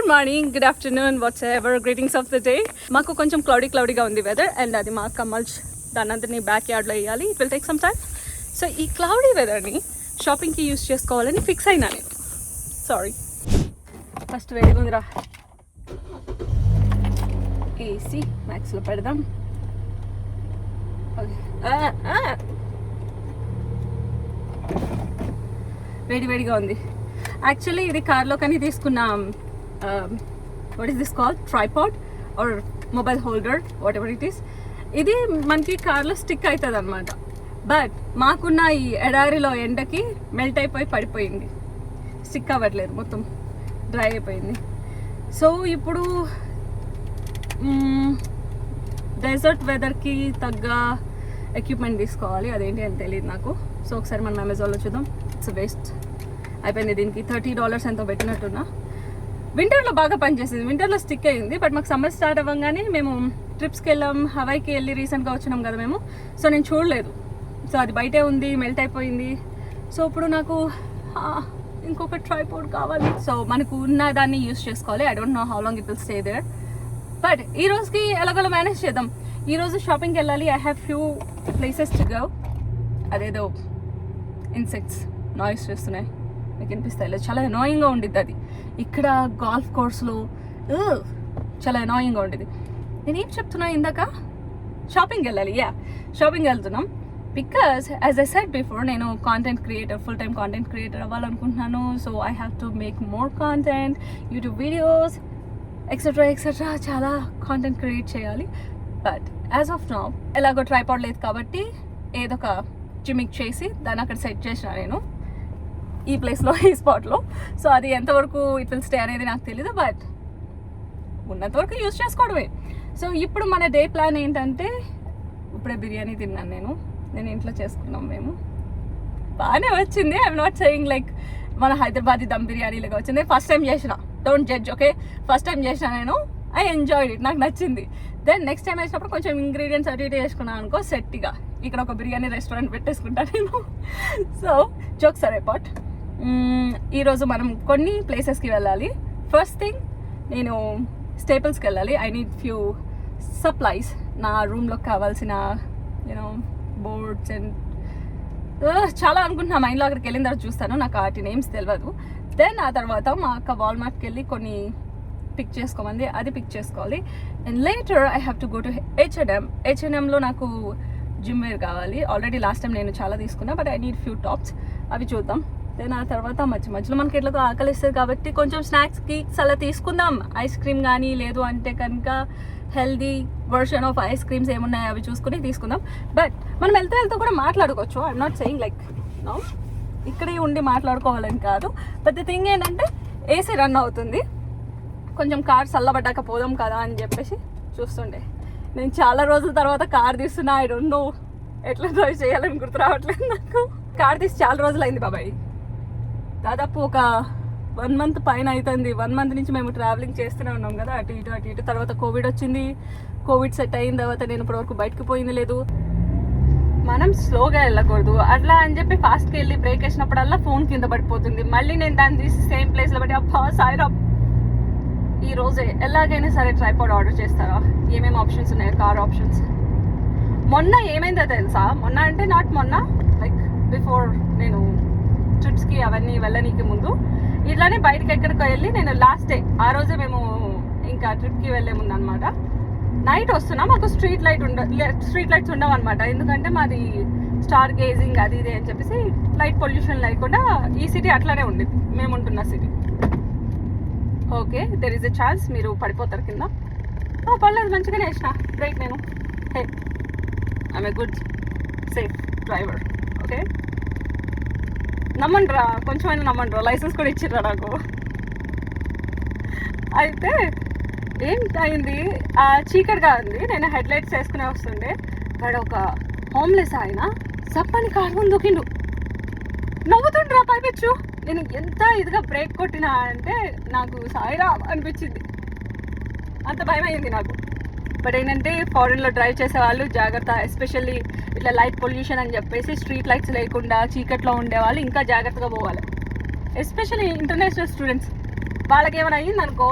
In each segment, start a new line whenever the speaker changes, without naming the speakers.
Good morning, good afternoon, whatsoever greetings of the day. మాకు కొంచెం క్లౌడీగా ఉంది weather and అది మా కమల్స్ దాని అంతని బ్యాక్ యార్డ్లో వేయాలి. It will take some time. So ఈ క్లౌడీ వెదర్ని షాపింగ్కి యూస్ చేసుకోవాలని ఫిక్స్ అయినా నేను. సారీ, ఫస్ట్ వేడిగా ఉందిరా. ఏసీ మ్యాక్స్లో పెడదాం. వేడిగా ఉంది. యాక్చువల్లీ ఇది కార్లో కానీ తీసుకున్నాం. What is this call? Tripod or mobile holder, whatever it is. ఇది మనకి కార్లో స్టిక్ అవుతుంది అనమాట. బట్ మాకున్న ఈ ఎడారిలో ఎండకి మెల్ట్ అయిపోయి పడిపోయింది, స్టిక్ అవ్వట్లేదు, మొత్తం డ్రై అయిపోయింది. సో ఇప్పుడు డెజర్ట్ వెదర్కి తగ్గ ఎక్విప్మెంట్ తీసుకోవాలి. అదేంటి అని తెలియదు నాకు. సో ఒకసారి మనం అమెజాన్లో చూద్దాం. ఇట్స్ వేస్ట్ అయిపోయింది. దీనికి $30 ఎంతో పెట్టినట్టున్నా. వింటర్లో బాగా పనిచేసింది, వింటర్లో స్టిక్ అయ్యింది. బట్ మాకు సమ్మర్ స్టార్ట్ అవ్వగానే మేము ట్రిప్స్కి వెళ్ళాం, హవాయికి వెళ్ళి రీసెంట్గా వచ్చినాం కదా మేము. సో నేను చూడలేదు. సో అది బయటే ఉంది, మెల్ట్ అయిపోయింది. సో ఇప్పుడు నాకు ఇంకొక ట్రైపాడ్ కావాలి. సో మనకు ఉన్న దాన్ని యూస్ చేసుకోవాలి. I don't know how long it will stay there. But ఈ రోజుకి ఎలాగోలా మేనేజ్ చేద్దాం. ఈరోజు షాపింగ్కి వెళ్ళాలి. I have few places to go. అదేదో ఇన్సెక్ట్స్ నాయిస్ చేస్తున్నాయి, మీకు వినిపిస్తాయి లేదు? చాలా అనాయింగ్గా ఉండిద్ది అది. ఇక్కడ గాల్ఫ్ కోర్స్లో చాలా అనాయింగ్గా ఉండేది. నేనేం చెప్తున్నా ఇందాక? షాపింగ్కి వెళ్ళాలి. షాపింగ్ వెళ్తున్నాం. Because as I said before, నేను content creator, full time content creator అవ్వాలనుకుంటున్నాను. So I have to make more content, YouTube videos etcetera చాలా కాంటెంట్ క్రియేట్ చేయాలి. బట్ యాజ్ ఆఫ్ నౌ ఎలాగో ట్రైపాడ్ లేదు కాబట్టి ఏదో ఒక జిమిక్ చేసి దాన్ని అక్కడ సెట్ చేసిన నేను ఈ ప్లేస్లో, ఈ స్పాట్లో. సో అది ఎంతవరకు ఇట్ విల్ స్టే అనేది నాకు తెలీదు. బట్ ఉన్నంతవరకు యూజ్ చేసుకోవడమే. సో ఇప్పుడు మన డే ప్లాన్ ఏంటంటే, ఇప్పుడే బిర్యానీ తిన్నాను నేను ఇంట్లో చేసుకున్నాం మేము. బాగానే వచ్చింది. ఐఎమ్ నాట్ సెయింగ్ లైక్ మన హైదరాబాదీ దమ్ బిర్యానీ లాగా వచ్చింది. ఫస్ట్ టైం చేసిన, don't judge, okay? First time చేసిన నేను. ఐ ఎంజాయ్డ్ ఇట్, నాకు నచ్చింది. దెన్ నెక్స్ట్ టైం వేసినప్పుడు కొంచెం ఇంగ్రీడియంట్స్ అటు ఇటు వేసుకున్నాను అనుకో, సెట్గా ఇక్కడ ఒక బిర్యానీ రెస్టారెంట్ పెట్టేసుకుంటాను నేను. సో జోక్స్ ఆర్ అపార్ట్, ఈరోజు మనం కొన్ని ప్లేసెస్కి వెళ్ళాలి. ఫస్ట్ థింగ్, నేను స్టేపుల్స్కి వెళ్ళాలి. I need few supplies. నా రూమ్లో కావాల్సిన బోర్డ్స్ అండ్ చాలా అనుకుంటున్నా. మైండ్లో అక్కడికి వెళ్ళిన తర్వాత చూస్తాను, నాకు వాటి నేమ్స్ తెలియదు. దెన్ ఆ తర్వాత మా అక్క వాల్మార్ట్కి వెళ్ళి కొన్ని పిక్ చేసుకోమంది, అది పిక్ చేసుకోవాలి. And later I have to go to H&Mలో నాకు జిమ్ వేర్ కావాలి. ఆల్రెడీ లాస్ట్ టైం నేను చాలా తీసుకున్నా, but I need few tops, అవి చూద్దాం. దెన్ ఆ తర్వాత మధ్యలో మనకి ఎట్లా ఆకలిస్తుంది కాబట్టి కొంచెం స్నాక్స్ కేక్స్ అలా తీసుకుందాం. ఐస్ క్రీమ్ కానీ లేదు అంటే కనుక healthy version of ice creams ఏమున్నాయి అవి చూసుకుని తీసుకుందాం. బట్ మనం వెళ్తూ కూడా మాట్లాడుకోవచ్చు. I'm not saying like no ఇక్కడే ఉండి మాట్లాడుకోవాలని కాదు. బట్ ది థింగ్ ఏంటంటే ఏసీ రన్ అవుతుంది, కొంచెం కార్ చల్లబడ్డాక పోదాం కదా అని చెప్పేసి చూస్తుండే. నేను చాలా రోజుల తర్వాత కార్ తీస్తున్నా. ఐ డోంట్ నో ఎట్లా డ్రైవ్ చేయాలని గుర్తు రావట్లేదు నాకు. కార్ తీసి చాలా రోజులు అయింది బాబాయ్, దాదాపు ఒక 1 month పైన అవుతుంది. 1 month నుంచి మేము ట్రావెలింగ్ చేస్తూనే ఉన్నాం కదా, అటు ఇటు. తర్వాత కోవిడ్ వచ్చింది. కోవిడ్ సెట్ అయిన తర్వాత నేను ఇప్పటివరకు బయటకు పోయింది లేదు. మనం స్లోగా వెళ్ళకూడదు. అట్లా అని చెప్పి ఫాస్ట్గా వెళ్ళి బ్రేక్ వేసినప్పుడల్లా ఫోన్ కింద పడిపోతుంది. మళ్ళీ నేను దాన్ని తీసి సేమ్ ప్లేస్లో బట్టి అబ్బా సాయిరా. ఈ రోజే ఎలాగైనా సరే ట్రైపాడ్ ఆర్డర్ చేస్తారా? ఏమేమి ఆప్షన్స్ ఉన్నాయి? Car options. మొన్న ఏమైందో తెలుసా? మొన్న అంటే నాట్ మొన్న, లైక్ బిఫోర్, నేను ట్రిప్స్కి అవన్నీ వెళ్ళనీకి ముందు ఇట్లానే బయటకి ఎక్కడికి వెళ్ళి నేను లాస్ట్ డే ఆ రోజే మేము ఇంకా ట్రిప్కి వెళ్ళే ముందు అనమాట, నైట్ వస్తున్నా. మాకు స్ట్రీట్ లైట్స్ ఉండవు అనమాట. ఎందుకంటే మాది స్టార్ గేజింగ్ అది ఇది అని చెప్పేసి లైట్ పొల్యూషన్ లేకుండా ఈ సిటీ అట్లానే ఉండేది, మేము ఉంటున్న city. Okay, there is a chance మీరు పడిపోతారు కింద. పర్లేదు, మంచిగానే వేసిన బ్రేక్ నేను. Hey, I'm a good safe driver, okay? నమ్మండ్రా, కొంచెమైనా నమ్మండ్రా. లైసెన్స్ కూడా ఇచ్చిర్రా నాకు. అయితే ఏం అయింది, చీకటిగా ఉంది. నేను హెడ్ లైట్స్ వేసుకునే వస్తుండే. వాడు ఒక హోమ్లెస్ ఆయన సప్పని కారు ముందు దూకిండు, నవ్వుతుండ్రా పైపెచ్చు. నేను ఎంత ఇదిగా బ్రేక్ కొట్టినా అంటే నాకు సాయిరా అనిపించింది, అంత భయం అయింది నాకు. బట్ ఏంటంటే ఫారెన్లో డ్రైవ్ చేసే వాళ్ళు జాగ్రత్త, ఎస్పెషల్లీ ఇట్లా లైట్ పొల్యూషన్ అని చెప్పేసి స్ట్రీట్ లైట్స్ లేకుండా చీకట్లో ఉండేవాళ్ళు ఇంకా జాగ్రత్తగా పోవాలి. ఎస్పెషల్లీ ఇంటర్నేషనల్ స్టూడెంట్స్, వాళ్ళకి ఏమైనా అయ్యిందనుకో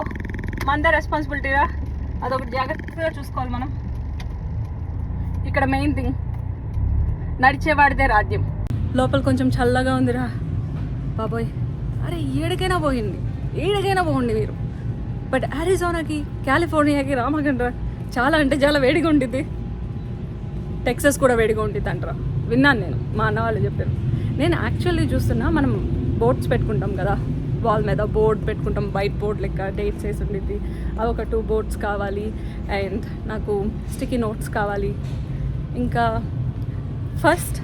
మనదే రెస్పాన్సిబిలిటీరా, అదొకటి జాగ్రత్తగా చూసుకోవాలి మనం. ఇక్కడ మెయిన్ థింగ్ నడిచేవాడిదే రాజ్యం. లోపల కొంచెం చల్లగా ఉందిరా బాబోయ్. అరే ఏడికైనా పోండి మీరు, బట్ అరిజోనాకి కాలిఫోర్నియాకి రామకండ్రా చాలా అంటే చాలా వేడిగా ఉంటుంది. టెక్సస్ కూడా వేడిగా ఉంటుంది అంటారా, విన్నాను నేను, మా అన్న వాళ్ళు చెప్పారు. నేను యాక్చువల్లీ చూస్తున్నా, మనం బోర్డ్స్ పెట్టుకుంటాం కదా, వాల్ మీద బోర్డ్ పెట్టుకుంటాం, వైట్ బోర్డ్ లెక్క డేట్స్ వేసి ఉండిద్ది. అవి ఒక 2 బోర్డ్స్ కావాలి, అండ్ నాకు స్టిక్కీ నోట్స్ కావాలి. ఇంకా first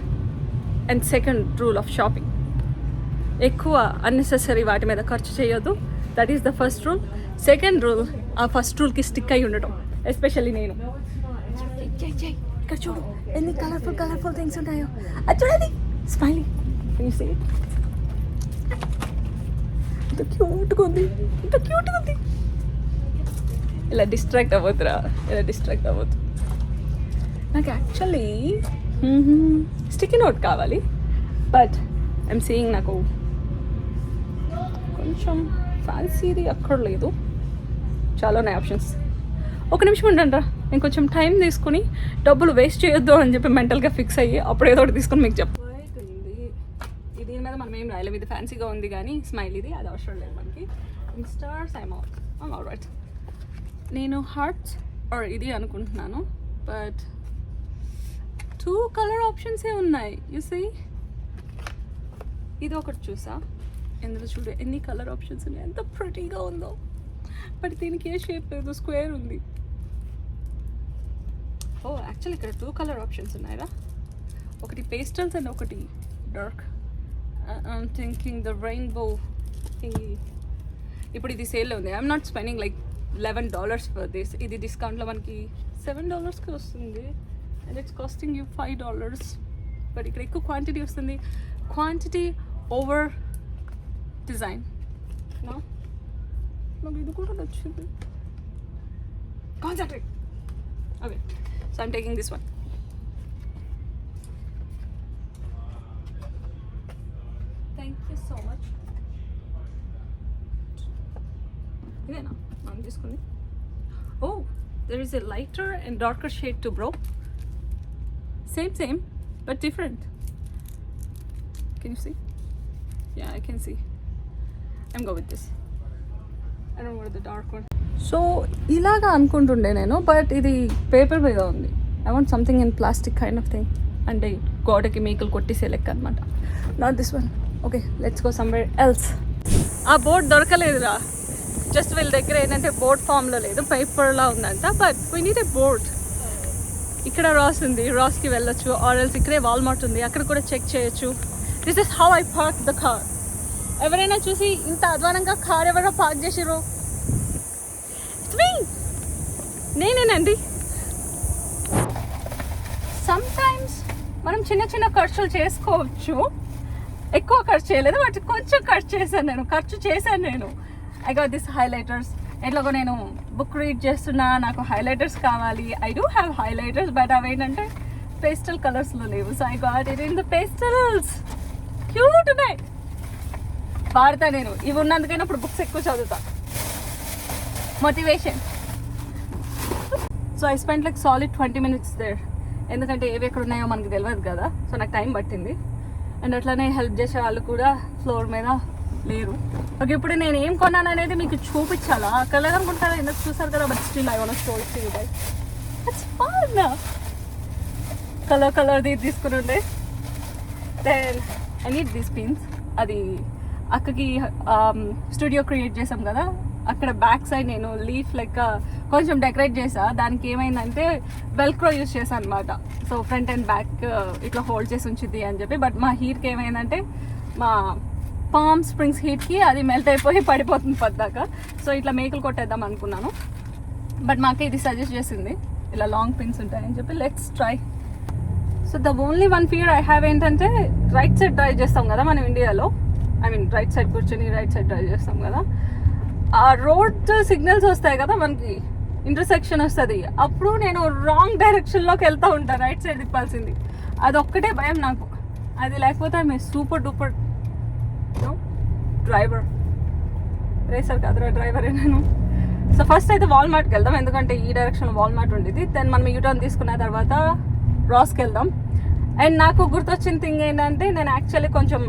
and second rule of shopping, ఎక్కువ అన్నెసెసరీ వాటి మీద ఖర్చు చేయొద్దు. That is the first rule. Second rule, ఆ ఫస్ట్ రూల్కి స్టిక్ అయి ఉండటం. ఎస్పెషల్లీ నేను ఇక్కడ చూడు ఎన్ని కలర్ఫుల్ థింగ్స్ ఉంటాయో. అది చూడండి, స్మైలీ, ఇంత క్యూట్గా ఉంది. ఇలా డిస్ట్రాక్ట్ అవ్వద్దురా, నాకు యాక్చువల్లీ స్టిక్కీ నోట్ కావాలి, బట్ ఐఎమ్ సీయింగ్ నాకు కొంచెం ఫ్యాన్సీది అక్కడ లేదు. చాలా ఉన్నాయి ఆప్షన్స్. ఒక నిమిషం ఉండండి రా, నేను కొంచెం టైం తీసుకుని డబ్బులు వేస్ట్ చేయొద్దు అని చెప్పి మెంటల్గా ఫిక్స్ అయ్యి అప్పుడు ఏదో ఒకటి తీసుకుని మీకు చెప్పండి. దీని మీద మనం ఏం రాయలేము, ఇది ఫ్యాన్సీగా ఉంది కానీ స్మైల్ ఇది, అది అవసరం లేదు మనకి. Stars I'm all right. నేను హార్ట్స్ ఆర్ ఇది అనుకుంటున్నాను, బట్ 2 కలర్ ఆప్షన్సే ఉన్నాయి. యు సీ, ఇది ఒకటి చూసా, ఇందులో చూడు ఎన్ని కలర్ ఆప్షన్స్ ఉన్నాయి, ఎంత ప్రిటీగా ఉందో. బట్ దీనికి ఏ షేప్ లేదు, స్క్వేర్ ఉంది. ఓ యాక్చువల్లీ ఇక్కడ 2 కలర్ ఆప్షన్స్ ఉన్నాయిరా, ఒకటి పేస్టల్స్ అండ్ ఒకటి dark. I'm thinking the rainbow thing. ఇప్పుడు ఇది సేల్లో ఉంది. I'm not spending like $11 for this. ఇది డిస్కౌంట్లో మనకి $7కి వస్తుంది, and it's costing you $5. But ఇక్కడ ఎక్కువ క్వాంటిటీ వస్తుంది. Quantity over design. నాకు ఇది కూడా నచ్చింది. Concentrate. Okay, so I'm taking this one. Thank you so much. ఇదేనా మనం తీసుకుంది? Oh, there is a lighter and darker shade too bro. Same but different. Can you see? Yeah, I can see. I'm go with this. I don't want the dark one. So ఇలాగా అనుకుంటుండే నేను, but ఇది paper మీద ఉంది. I want something in plastic kind of thing, అంటే గోడకి మేకలు కొట్టేసే లెక్క అనమాట. Not this one. Okay, let's go somewhere else. ఆ బోర్డ్ దొరకలేదురా, జస్ట్ వీళ్ళ దగ్గర ఏంటంటే బోర్డ్ ఫామ్లో లేదు, పేపర్లా ఉందంట. But we need a board. ఇక్కడ రాస్ ఉంది, రాస్కి వెళ్ళొచ్చు, ఆర్ ఎల్స్ ఇక్కడే వాల్మార్ట్ ఉంది, అక్కడ కూడా చెక్ చేయొచ్చు. This is how I park the car. ఎవరైనా చూసి ఇంత అధ్వానంగా కార్ ఎవరో పార్క్ చేసిర్రు? నేనేనండి. సమ్టైమ్స్ మనం చిన్న ఖర్చులు చేసుకోవచ్చు. ఎక్కువ ఖర్చు చేయలేదు, బట్ కొంచెం ఖర్చు చేశాను నేను. I got this highlighters. ఎట్లాగో నేను బుక్ రీడ్ చేస్తున్నా, నాకు హైలైటర్స్ కావాలి. I do have highlighters, but అవి ఏంటంటే పేస్టల్ కలర్స్లో లేవు. So I got it in the pastels. Cute ఉన్నాయి, వాడతా నేను. ఇవి ఉన్నందుకైనా ఇప్పుడు బుక్స్ ఎక్కువ చదువుతా. Motivation. So I spend like solid 20 minutes there. ఎందుకంటే ఏవి ఎక్కడ ఉన్నాయో మనకు తెలియదు కదా, సో నాకు టైం పట్టింది. అండ్ అట్లానే హెల్ప్ చేసే వాళ్ళు కూడా ఫ్లోర్ మీద లేరు. ఓకే, ఇప్పుడు నేను ఏం కొన్నాను అనేది మీకు చూపించాలా? కలర్ అనుకుంటారా, ఎందుకు చూసారు కదా, but still I want to show it to you guys. It's fun. కలర్ది తీసుకుని ఉండే. Then I need these pins. అది అక్కకి స్టూడియో క్రియేట్ చేసాం కదా, అక్కడ బ్యాక్ సైడ్ నేను లీఫ్ లెక్క కొంచెం డెకరేట్ చేసా. దానికి ఏమైందంటే వెల్క్రో యూజ్ చేశాను అనమాట. సో ఫ్రంట్ అండ్ బ్యాక్ ఇట్లా హోల్డ్ చేసి ఉంచిద్ది అని చెప్పి. బట్ మా హీట్కి ఏమైందంటే, మా పామ్ స్ప్రింగ్స్ హీట్కి అది మెల్ట్ అయిపోయి పడిపోతుంది పద్దాక. సో ఇట్లా మేకలు కొట్టేద్దాం అనుకున్నాను, బట్ మాకే ఇది సజెస్ట్ చేసింది ఇలా లాంగ్ పిన్స్ ఉంటాయని చెప్పి. Let's try. So the only one fear I have ఏంటంటే, రైట్ సైడ్ డ్రైవ్ చేస్తాం కదా మనం ఇండియాలో, ఐ మీన్ రైట్ సైడ్ కూర్చొని రైట్ సైడ్ డ్రైవ్ చేస్తాం కదా, ఆ రోడ్ సిగ్నల్స్ వస్తాయి కదా మనకి, ఇంటర్సెక్షన్ వస్తుంది, అప్పుడు నేను రాంగ్ డైరెక్షన్లోకి వెళ్తూ ఉంటాను, రైట్ సైడ్ తిప్పాల్సింది. అదొక్కటే భయం నాకు. అది లేకపోతే మీ సూపర్ డూపర్ డ్రైవర్. రేసర్ కాదురా, డ్రైవరే నేను. సో ఫస్ట్ అయితే వాల్మార్ట్కి వెళ్దాం, ఎందుకంటే ఈ డైరెక్షన్లో వాల్మార్ట్ ఉండేది. దెన్ మనం యూటర్న్ తీసుకున్న తర్వాత రాస్కి వెళ్దాం. అండ్ నాకు గుర్తొచ్చిన థింగ్ ఏంటంటే నేను యాక్చువల్లీ కొంచెం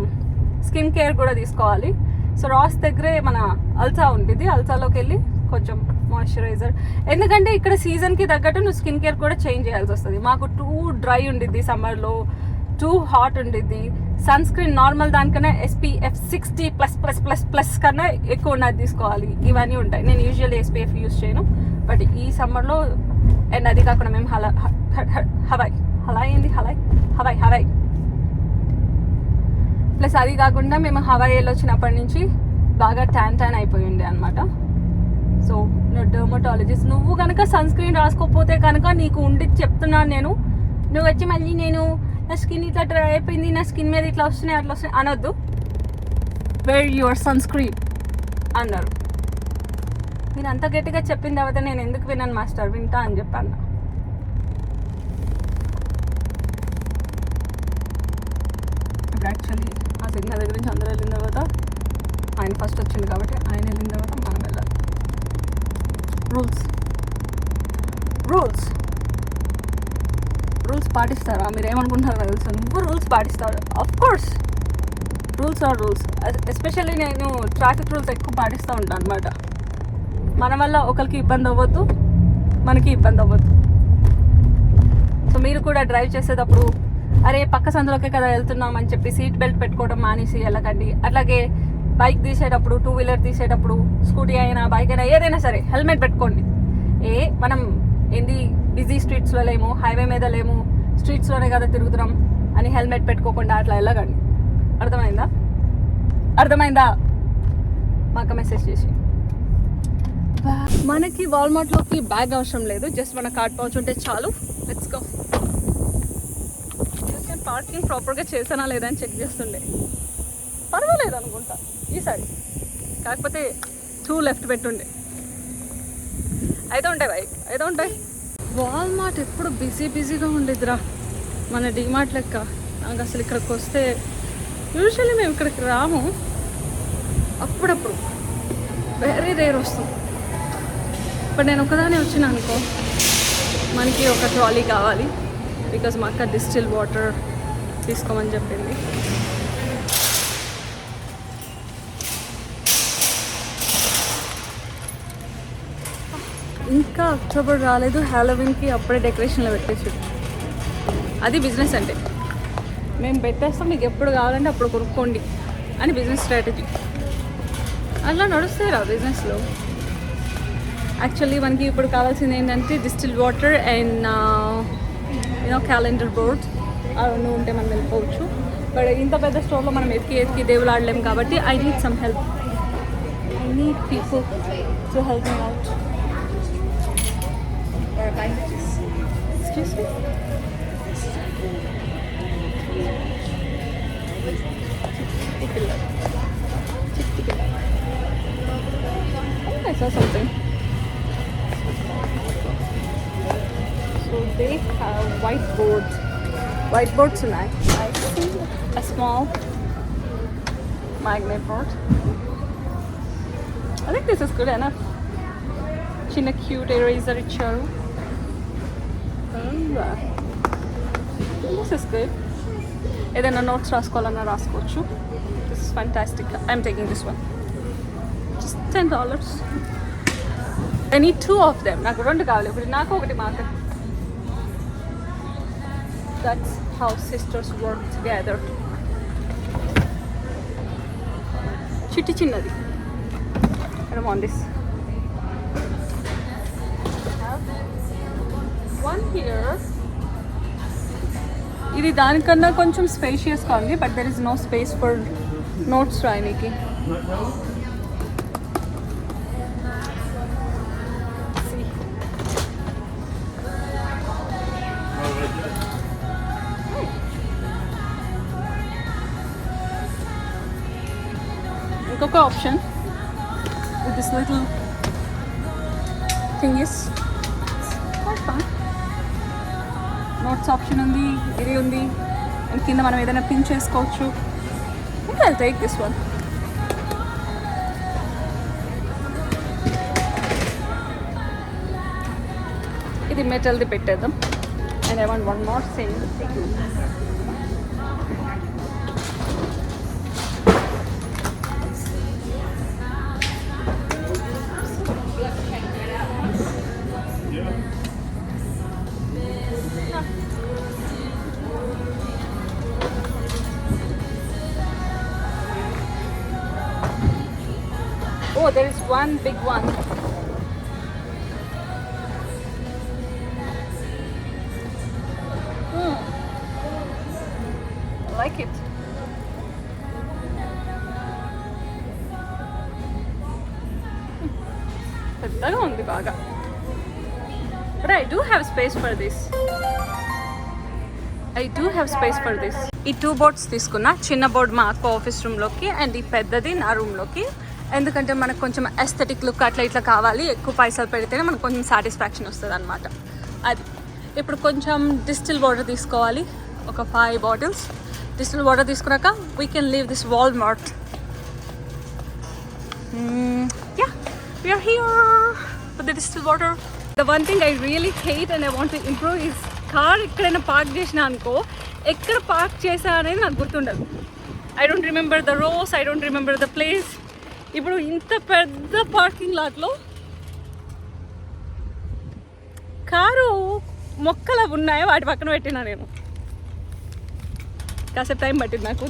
స్కిన్ కేర్ కూడా తీసుకోవాలి. సో రాస్ దగ్గరే మన అల్సా ఉంటుంది, అల్సాలోకి వెళ్ళి కొంచెం మాయిశ్చరైజర్, ఎందుకంటే ఇక్కడ సీజన్కి తగ్గట్టు నువ్వు స్కిన్ కేర్ కూడా చేంజ్ చేయాల్సి వస్తుంది. మాకు టూ డ్రై ఉండిద్ది సమ్మర్లో, టూ హాట్ ఉండిద్ది. సన్ స్క్రీన్ నార్మల్ దానికన్నా SPF 60++++ కన్నా ఎక్కువ ఉన్నది తీసుకోవాలి. ఇవన్నీ ఉంటాయి. నేను యూజువల్లీ SPF యూజ్ చేయను, బట్ ఈ సమ్మర్లో. అండ్ అది కాకుండా మేము హవాయ్ ప్లస్ అది కాకుండా మేము హవాయి వెళ్ళొచ్చినప్పటి నుంచి బాగా ట్యాన్ అయిపోయి ఉండే అనమాట. సో డెర్మటాలజిస్ట్, నువ్వు కనుక సన్ స్క్రీన్ రాసుకోకపోతే కనుక నీకు ఉండి చెప్తున్నాను నేను, నువ్వు వచ్చి మళ్ళీ నేను నా స్కిన్ ఇట్లా డ్రై అయిపోయింది, నా స్కిన్ మీద ఇట్లా వస్తున్నాయి అట్లా వస్తున్నాయి అనొద్దు. వేర్ యువర్ సన్ స్క్రీన్ అన్నారు. మీరు అంత గట్టిగా చెప్పిన తర్వాత నేను ఎందుకు విన్నాను మాస్టర్, వింటా అని చెప్పాను. ఇప్పుడు యాక్చువల్లీ ఆ సిగ్నల్ దగ్గర నుంచి అందరూ వెళ్ళిన తర్వాత ఆయన ఫస్ట్ వచ్చింది కాబట్టి ఆయన వెళ్ళిన తర్వాత మనం వెళ్ళాలి. రూల్స్ పాటిస్తారా? మీరు ఏమనుకుంటున్నారో తెలుసు, నువ్వు రూల్స్ పాటిస్తారు. Of course rules are rules. Especially నేను ట్రాఫిక్ రూల్స్ ఎక్కువ పాటిస్తూ ఉంటాను అనమాట. మన వల్ల ఒకరికి ఇబ్బంది అవ్వద్దు, మనకి ఇబ్బంది అవ్వద్దు. సో మీరు కూడా డ్రైవ్ చేసేటప్పుడు అరే పక్క సందులోకే కదా వెళ్తున్నాం అని చెప్పి సీట్ బెల్ట్ పెట్టుకోవడం మానేసి వెళ్ళకండి. అట్లాగే బైక్ తీసేటప్పుడు, 2-వీలర్ తీసేటప్పుడు, స్కూటీ అయినా బైక్ అయినా ఏదైనా సరే హెల్మెట్ పెట్టుకోండి. మనం ఏంది బిజీ స్ట్రీట్స్లో లేము, హైవే మీద లేము, స్ట్రీట్స్లోనే కదా తిరుగుతున్నాం అని హెల్మెట్ పెట్టుకోకుండా అట్లా వెళ్ళకండి. అర్థమైందా? మాకు మెసేజ్ చేసి. మనకి వాల్మార్ట్లోకి బ్యాగ్ అవసరం లేదు, జస్ట్ మన కార్డ్ పౌచ్ ఉంటే చాలు. Let's go. నేను పార్కింగ్ ప్రాపర్గా చేసానా లేదా అని చెక్ చేస్తుండే. పర్వాలేదు అనుకుంటా ఈసారి, కాకపోతే 2 లెఫ్ట్ పెట్టుండే. అయితే ఉంటాయి. వాల్మార్ట్ ఎప్పుడు బిజీగా ఉండేదిరా, మన డిమార్ట్ లెక్క. నాకు అసలు ఇక్కడికి వస్తే యూజువల్లీ మేము ఇక్కడికి రాము, అప్పుడప్పుడు వెరీ రేర్ వస్తాం. బట్ నేను ఒకదానే వచ్చిన అనుకో, మనకి ఒక ట్రాలీ కావాలి, బికాజ్ మా అక్క డిస్టిల్ వాటర్ తీసుకోమని చెప్పింది. ఇంకా అక్టోబర్ రాలేదు, హ్యాలోవిన్కి అప్పుడే డెకరేషన్లో పెట్టేసి. అది బిజినెస్ అంటే, మేము పెట్టేస్తాం, మీకు ఎప్పుడు కావాలంటే అప్పుడు కొనుక్కోండి అని బిజినెస్ స్ట్రాటజీ. అలా నడుస్తాయి రా బిజినెస్లో. యాక్చువల్లీ మనకి ఇప్పుడు కావాల్సింది ఏంటంటే distil water and calendar board. అవన్నీ ఉంటే మనం వెళ్ళిపోవచ్చు. బట్ ఇంత పెద్ద స్టోర్లో మనం ఎత్తికి దేవులు ఆడలేము కాబట్టి I need some help. I need people to help me out. Excuse me? Oh, I saw something. So they have whiteboards. Whiteboards tonight. I see a small magnet board. I think this is good enough. Chinna cute eraser icharu. This is good. ఏదైనా notes రాసుకోవాలన్నా రాసుకోవచ్చు. This is fantastic. I'm taking this one. Just $10. I need 2 of them. నాకు 2 కావాలి, ఒకటి నాకు ఒకటి మాకు. That's how sisters work together. చిన్నది. I don't want this. One here. ఇది దానికన్నా కొంచెం స్పేషియస్గా ఉంది, but there is no space for notes రాయడానికి. ఇంకొక option with this little thing is notes option ఉంది, ఇది ఉంది, అండ్ కింద మనం ఏదైనా పిన్ చేసుకోవచ్చు. ఇంకా ఐల్ టేక్ దిస్ వన్. ఇది మెటల్ది పెట్టేద్దాం. And I want one more same thing. Oh, there is one big one. I like it. పెద్దగా ఉంది బాగా. But I do have space for this. ఈ 2 బోర్డ్స్ తీసుకున్నా. చిన్న బోర్డ్ మా అక్క ఆఫీస్ రూమ్లోకి అండ్ ఈ పెద్దది నా రూమ్లోకి. ఎందుకంటే మనకు కొంచెం ఎస్థెటిక్ లుక్ అట్లా ఇట్లా కావాలి. ఎక్కువ పైసలు పెడితేనే మనకు కొంచెం సాటిస్ఫాక్షన్ వస్తుంది అనమాట. అది ఇప్పుడు కొంచెం డిస్టిల్ వాటర్ తీసుకోవాలి. ఒక 5 బాటిల్స్ డిస్టిల్ వాటర్ తీసుకున్నాక we can leave this Walmart. Yeah we are here with the distilled water. The one thing I really hate and I want to improve is car ఎక్కడైనా park చేసినా అనుకో, ఎక్కడ park చేసా అనేది నాకు గుర్తుండదు. I don't remember the rose, I don't remember the place. ఇప్పుడు ఇంత పెద్ద పార్కింగ్ లాట్లో కారు మొక్కలు ఉన్నాయో వాటి పక్కన పెట్టినా నేను. కాసేపు టైం పట్టింది నాకు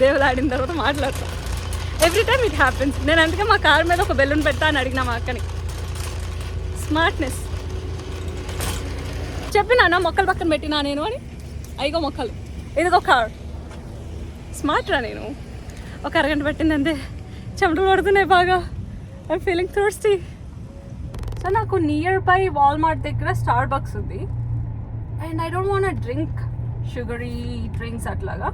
దేవులాడిన తర్వాత మాట్లాడతాను. Every time it happens. నేను అందుకే మా కార్ మీద ఒక బెలూన్ పెడతా అని అడిగిన మా అక్కని. స్మార్ట్నెస్. చెప్పినా మొక్కలు పక్కన పెట్టినా నేను అని. అయిగో మొక్కలు, ఇదిగో కార్. స్మార్ట్ రా నేను. ఒక అరగంట పెట్టిందంటే చెమటలు పడుతున్నాయి బాగా. I'm feeling thirsty. సో నాకు నియర్ బై వాల్మార్ట్ దగ్గర స్టార్ బక్స్ ఉంది. And I don't want drink sugary drinks అట్లాగా.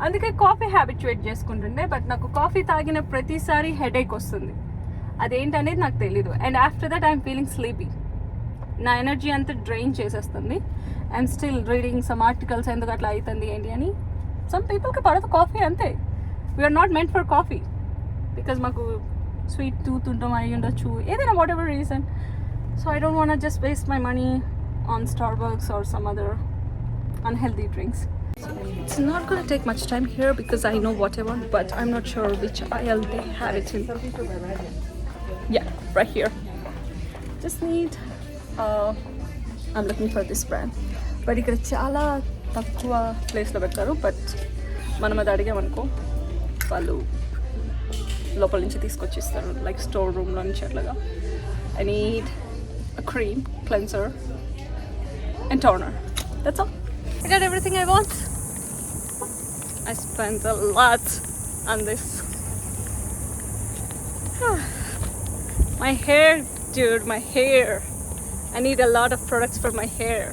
అందుకే కాఫీ హ్యాబిచువేట్ చేసుకుంటుండే. బట్ నాకు కాఫీ తాగిన ప్రతిసారి హెడేక్ వస్తుంది. అదేంటనేది నాకు తెలీదు. And after that I'm feeling sleepy. నా ఎనర్జీ అంతా డ్రైన్ చేసేస్తుంది. I'm still reading some articles ఎందుకు అట్లా అవుతుంది ఏంటి అని. సమ్ పీపుల్కి పడదు కాఫీ, అంతే. We are not meant for coffee because మాకు స్వీట్ టూత్ ఉంటాం అయి ఉండొచ్చు, ఏదైనా whatever reason. So I don't want just waste my money on Starbucks or some other unhealthy drinks. It's not going to take much time here because I know what I want, but I'm not sure which aisle they have it in. Yeah, right here. Just need I'm looking for this brand, but ikkada chaala takkuva place lo pettaru. But manam adi adigamanuko vallu lopal nunchi teeskochistaru, like store room lo nunchi atlaga. I need a cream, cleanser and toner. That's all. I got everything I want. I spent a lot on this. My hair, dude, my hair. I need a lot of products for my hair.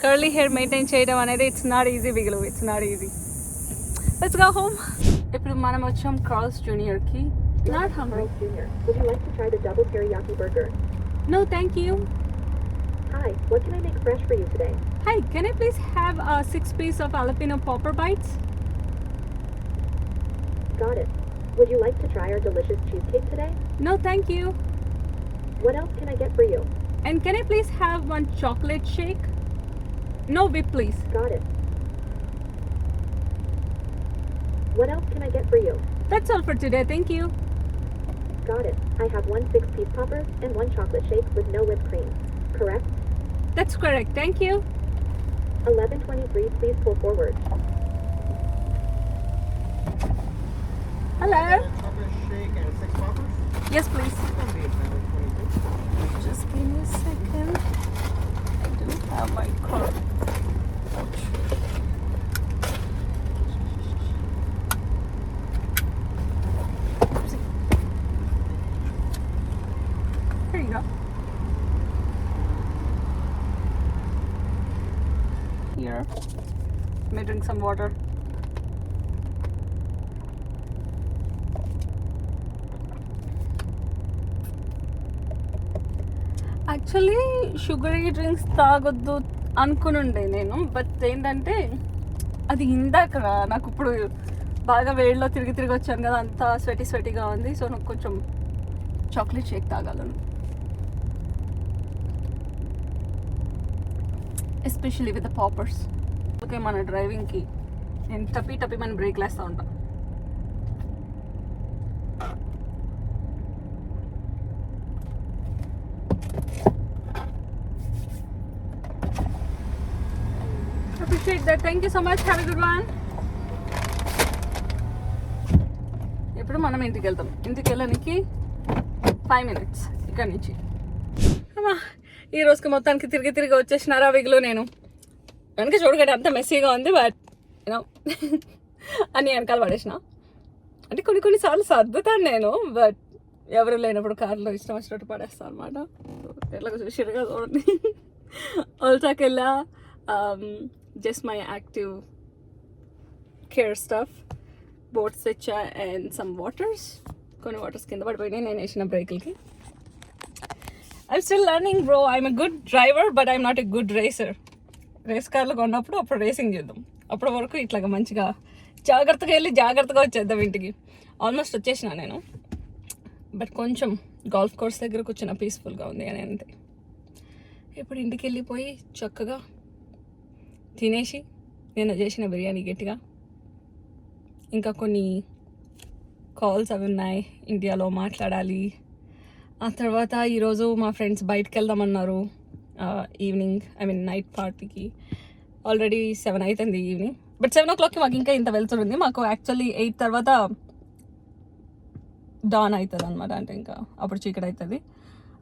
Curly hair maintain cheyadam anedi it's not easy, Biglu. It's not easy. Let's go home. Ippudu manam vacham Carl's Jr. ki. Not hungry.
Carl's Jr. Would you like to try the double teriyaki burger?
No, thank you.
Hi, what can I make fresh for you today?
Hi, can I please have 6 pieces of jalapeno popper bites?
Got it. Would you like to try our delicious cheesecake today?
No, thank you.
What else can I get for you?
And can I please have one chocolate shake? No whip, please.
Got it. What else can I get for you?
That's all for today, thank you.
Got it. I have 1 6-piece popper and 1 chocolate shake with no whipped cream. Correct?
That's correct, thank you.
1123, please pull forward.
Hello.
Chocolate shake and 6 poppers?
Yes, please.
That'll be $11.22.
Just give me a second. I do have my card. Ouch. Oopsie. Here you go. Here. Let me drink some water. Actually sugary drinks తాగొద్దు అనుకునుండే నేను. But ఏంటంటే అది ఇందాక నాకు ఇప్పుడు బాగా వేడిలో తిరిగి వచ్చాను కదా, అంతా స్వెటీగా ఉంది. సో నాకు కొంచెం చాక్లెట్ షేక్ తాగాలను. Especially with the poppers. Okay, మన డ్రైవింగ్కి నేను టపి మన బ్రేక్లు వేస్తూ ఉంటాను. Appreciate that. Thank you so much. Have a good one. ఇప్పుడు మనం ఇంటికి వెళ్తాం. ఇంటికి వెళ్ళడానికి 5 minutes ఇక్కడ నుంచి. అమ్మా, ఈ రోజుకి మొత్తానికి తిరిగి వచ్చేసినారా విగులు. నేను వెనక చూడగండి అంత మెస్సీగా ఉంది, బట్ యూనో అన్ని వెనకాల పడేసిన. అంటే కొన్నిసార్లు సర్దుతాను నేను, బట్ ఎవరు లేనప్పుడు కార్లో ఇష్టం వచ్చినట్టు పడేస్తాను అనమాట. ఎట్లా చూసిరుగా చూడండి. ఆల్సాకి వెళ్ళా, just my active care stuff, boats తెచ్చా and some waters. కొన్ని వాటర్స్ కింద పడిపోయినాయి నేను వేసిన బ్రేకులకి. I'm still learning bro. I'm a good driver but I'm not a good racer. Race కార్లు కొన్నప్పుడు అప్పుడు రేసింగ్ చేద్దాం. అప్పటి వరకు ఇట్లాగా మంచిగా జాగ్రత్తగా వెళ్ళి జాగ్రత్తగా వచ్చేద్దాం ఇంటికి. ఆల్మోస్ట్ వచ్చేసిన నేను, బట్ కొంచెం గోల్ఫ్ కోర్స్ దగ్గర కూర్చున్న పీస్ఫుల్గా ఉంది అని అంతే. ఇప్పుడు ఇంటికి వెళ్ళిపోయి చక్కగా తినేసి నేను చేసిన బిర్యానీ గట్టిగా, ఇంకా కొన్ని కాల్స్ అవి ఉన్నాయి ఇండియాలో మాట్లాడాలి. ఆ తర్వాత ఈరోజు మా ఫ్రెండ్స్ బయటకు వెళ్దామన్నారు ఈవినింగ్, నైట్ పార్టీకి. ఆల్రెడీ 7 అవుతుంది ఈవినింగ్, బట్ 7 o'clockకి మాకు ఇంకా ఇంత వెళ్తుంది. మాకు యాక్చువల్లీ 8 తర్వాత డాన్ అవుతుంది అనమాట, అంటే ఇంకా అప్పుడు చీకటి అవుతుంది.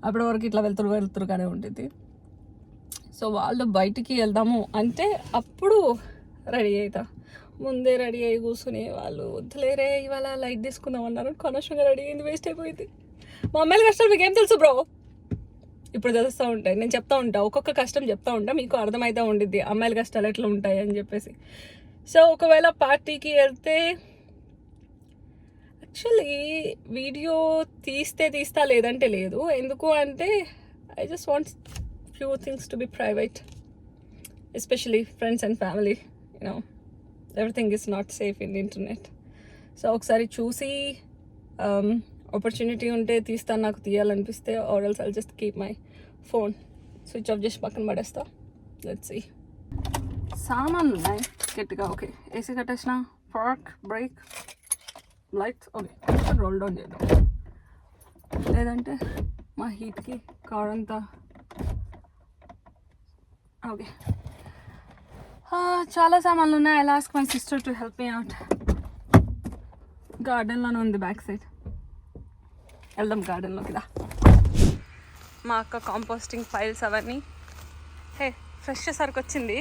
అప్పటి వరకు ఇట్లా వెళ్తురుగానే ఉంటుంది. సో వాళ్ళు బయటికి వెళ్దాము అంటే అప్పుడు రెడీ అవుతా. ముందే రెడీ అయ్యి కూర్చుని వాళ్ళు వద్దులేరే ఇవాళ లైట్ తీసుకుందాం అన్నారు. అనవసరంగా రెడీ అయింది, వేస్ట్ అయిపోయింది. మా అమ్మాయిల కష్టాలు మీకు ఏం తెలుసు బ్రో? ఇప్పుడు తెలుస్తూ ఉంటాయి, నేను చెప్తా ఉంటా, ఒక్కొక్క కష్టం చెప్తా ఉంటా, మీకు అర్థమవుతూ ఉండిద్ది అమ్మాయిల కష్టాలు ఎట్లా ఉంటాయి అని చెప్పేసి. సో ఒకవేళ పార్టీకి వెళ్తే యాక్చువల్లీ వీడియో తీస్తా లేదంటే లేదు. ఎందుకు అంటే I just want few things to be private, especially friends and family. Everything is not safe in the internet. So ఒకసారి చూసి ఆపర్చునిటీ ఉంటే తీస్తాను, నాకు తీయాలనిపిస్తే, or else I'll just keep my phone switch off చేసి పక్కన పడేస్తా. Let's see. సామాన్లు ఉన్నాయి గట్టిగా. ఓకే, ఏసీ కట్టేసిన, park, brake, lights. Okay, roll down చేద్దాం, లేదంటే మా హీట్కి కార్ అంతా. ఓకే, చాలా సామాన్లు ఉన్నాయి. I ask my sister to help me out. గార్డెన్లోనే ఉంది బ్యాక్ సైడ్. వెళ్దాం గార్డెన్లోకి దా. మా అక్క కాంపోస్టింగ్ ఫైల్స్ అవన్నీ. హే, ఫ్రెష్ సరుకు వచ్చింది.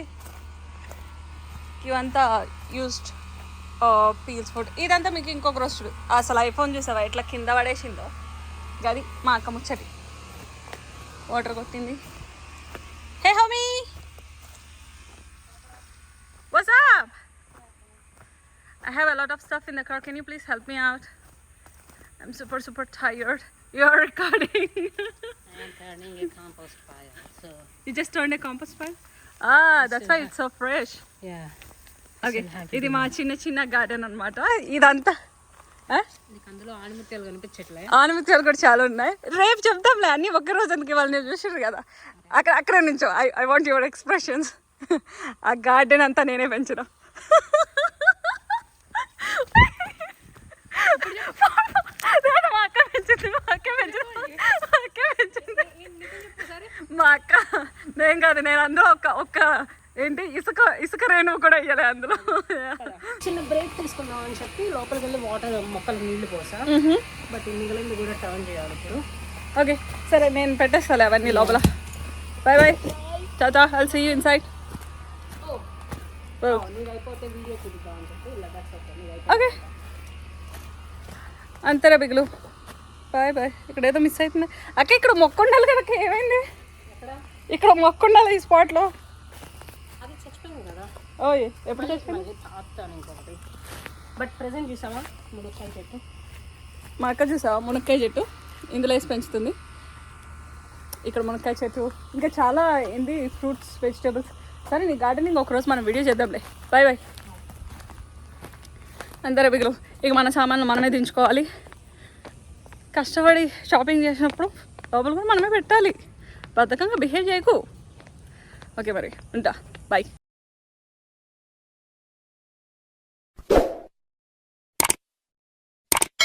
ఇవంతా యూస్డ్ పీల్స్ ఫుడ్. ఇదంతా మీకు ఇంకొక రోజు అసలు ఐఫోన్ చూసావా ఎట్లా కింద పడేసిందో. గది మా అక్క ముచ్చటి. వాటర్ కొట్టింది. Hey homie, what's up? I have a lot of stuff in the car. Can you please help me out? I'm super tired. You're recording.
I'm turning a compost pile. So
You just turned a compost pile? That's why it's so fresh.
yeah.
Okay, ఇది మా చిన్న garden అన్నమాట. ఇదంతా
నీకు అందులో ఆణిముత్యాలు కనిపించట్లే?
ఆనుమిత్యాలు కూడా చాలా ఉన్నాయి. రేపు చెప్తాంలే అన్ని. ఒక్క రోజుకి వాళ్ళు నేను చూసారు కదా, అక్కడ నుంచో. I want your expressions. ఆ గార్డెన్ అంతా నేనే పెంచిన. మా అక్క నేను కాదు, నేను అందులో ఒక్క ఏంటి ఇసుక రేణువు కూడా ఇయ్యలే అందులో.
చిన్న బ్రేక్ తీసుకుందాం అని చెప్పి లోపలికి వెళ్ళి వాటర్ మొక్కలకు నీళ్లు పోసా, బట్ మిగిలింది కూడా టర్న్ చేయాలి ఇప్పుడు.
ఓకే సరే, నేను పెట్టేస్తాలే అవన్నీ లోపల. బాయ్ చాచా, ఐల్ సీ యూ ఇన్సైడ్.
నీకు అయిపోతే వీడియో చూద్దాం అని చెప్పి ఇలా
ఓకే అంతేరా బిగులు. బాయ్. ఇక్కడ ఏదో మిస్ అవుతుంది అక్క. ఇక్కడ మొక్క ఉండాలి కదా, ఏమైంది? ఇక్కడ మొక్క ఉండాలి ఈ స్పాట్లో.
అది చచ్చిపోయింది కదా.
ఓయ్ ఎప్పుడు చచ్చిపోయింది?
తాగుతాను ఇంకొకటి. బట్ ప్రెసెంట్ చూసావా మునక్కాయ చెట్టు?
మా అక్క చూసావా మునక్కాయ చెట్టు ఇందులో వేసి పెంచుతుంది. ఇక్కడ మునక్కాయ చెట్టు, ఇంకా చాలా ఏంది ఫ్రూట్స్, వెజిటేబుల్స్. సరే నీ గార్డెనింగ్ ఒకరోజు మనం వీడియో చేద్దాంలే. బాయ్. అందరూ బిగులు. ఇక మన సామాన్లు మనమే దించుకోవాలి. కష్టపడి షాపింగ్ చేసినప్పుడు లోపల కూడా మనమే పెట్టాలి. బద్ధకంగా బిహేవ్ చేయకు. ఓకే మరి ఉంటా బాయ్